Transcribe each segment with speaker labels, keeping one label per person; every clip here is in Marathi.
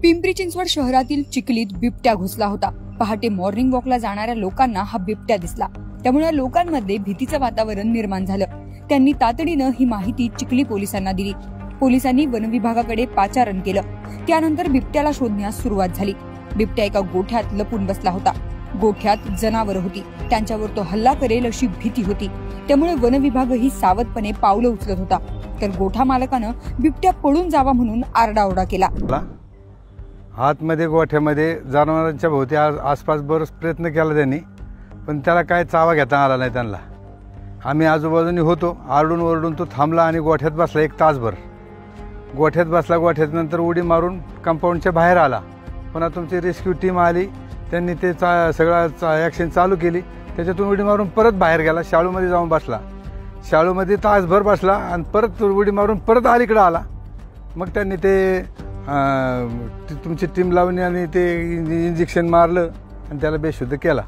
Speaker 1: पिंपरी चिंचवड शहरातील चिखलीत बिबट्या घुसला होता। पहाटे मॉर्निंग वॉकला जाणाऱ्या लोकांना हा बिबट्या दिसला, त्यामुळे लोकांमध्ये भीतीचं वातावरण निर्माण झालं। त्यांनी तातडीनं ही माहिती चिखली पोलिसांना दिली। पोलिसांनी वन विभागाकडे पाचारण केलं। त्यानंतर बिबट्याला शोधण्यास सुरुवात झाली। बिबट्या एका गोठ्यात लपून बसला होता। गोठ्यात जनावर होती, त्यांच्यावर तो हल्ला करेल अशी भीती होती, त्यामुळे वन विभागही सावधपणे पावलं उचलत होता। तर गोठा मालकानं बिबट्या पळून जावा म्हणून आरडाओरडा केला।
Speaker 2: आतमध्ये गोठ्यामध्ये जनावरांच्या भोवती आसपास बरंच प्रयत्न केला त्यांनी, पण त्याला काय चावा घेता आला नाही त्यांना। आम्ही आजूबाजूने होतो, आरडून ओरडून तो थांबला आणि गोठ्यात बसला 1 तासभर। गोठ्यात बसला, गोठ्यात नंतर उडी मारून कंपाऊंडच्या बाहेर आला। पुन्हा तुमची रेस्क्यू टीम आली, त्यांनी ते सगळं ॲक्शन चालू केली। त्याच्यातून उडी मारून परत बाहेर गेला, शाळूमध्ये जाऊन बसला। शाळूमध्ये तासभर बसला आणि परत उडी मारून परत अलीकडे आला। मग त्यांनी ते तुमची टीम लावली आणि ते इंजेक्शन मारलं आणि त्याला बेशुद्ध केला।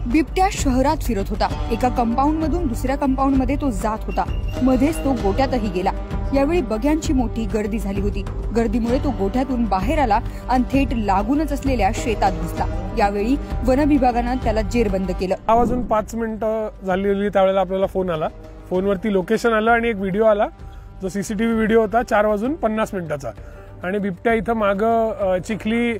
Speaker 1: बिबट्या शहरात फिरत होता। एका कंपाऊंड मधून दुसऱ्या कंपाऊंड मध्ये तो जात होता। मध्येच तो गोठ्यातही गेला। यावेळी बघ्यांची मोठी गर्दी झाली होती। गर्दीमुळे तो गोठ्यातून बाहेर आला आणि थेट लागूनच असलेल्या शेतात घुसला। यावेळी वन विभागानं त्याला जेरबंद केलं।
Speaker 3: आवाजून 5 मिनिटं झाली त्यावेळेला आपल्याला फोन आला। फोनवरती लोकेशन आलं आणि एक व्हिडिओ आला, जो सीसीटीव्ही व्हिडिओ होता 4:50 आणि बिबट्या इथं मागं चिखली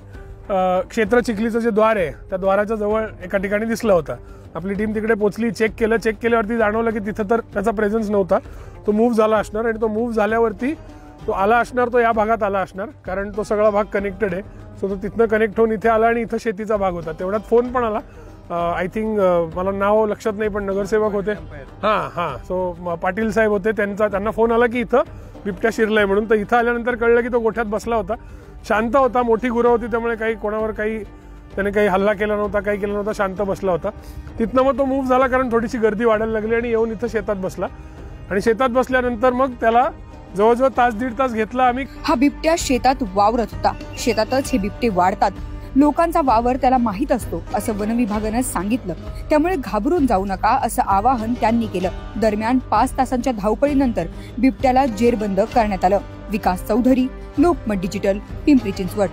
Speaker 3: क्षेत्र चिखलीचं जे द्वार आहे त्या द्वाराच्या जवळ एका ठिकाणी दिसला होता। आपली टीम तिकडे पोहोचली, चेक केल्यावरती जाणवलं की तिथं तर त्याचा प्रेझेन्स नव्हता। तो मूव्ह झाला असणार आणि तो मूव्ह झाल्यावरती तो आला असणार, तो या भागात आला असणार, कारण तो सगळा भाग कनेक्टेड आहे। सो तो तिथनं कनेक्ट होऊन इथे आला आणि इथं शेतीचा भाग होता। तेवढ्यात फोन पण आला। आय थिंक मला नाव लक्षात नाही, पण नगरसेवक होते, सो पाटील साहेब होते, त्यांना फोन आला की इथं बिबट्या शिरलाय म्हणून। तर इथं आल्यानंतर कळलं की तो गोठ्यात बसला होता, शांत होता, मोठी गुरं होती, त्यामुळे त्याने काही हल्ला केला नव्हता, काही केलं नव्हतं, शांत बसला होता। तिथनं मग तो मूव्ह झाला, कारण थोडीशी गर्दी वाढायला लागली आणि येऊन इथं शेतात बसला आणि शेतात बसल्यानंतर मग त्याला जवळजवळ 1.5 तास घेतला आम्ही।
Speaker 1: हा बिबट्या शेतात वावरत होता। शेतातच हे बिबटे वाढतात, लोकांचा वावर त्याला माहित असतो असं वन विभागानं सांगितलं। त्यामुळे घाबरून जाऊ नका असं आवाहन त्यांनी केलं। दरम्यान 5 तासांच्या धावपळीनंतर बिबट्याला जेरबंद करण्यात आलं। विकास चौधरी, लोकमत डिजिटल, पिंपरी चिंचवड।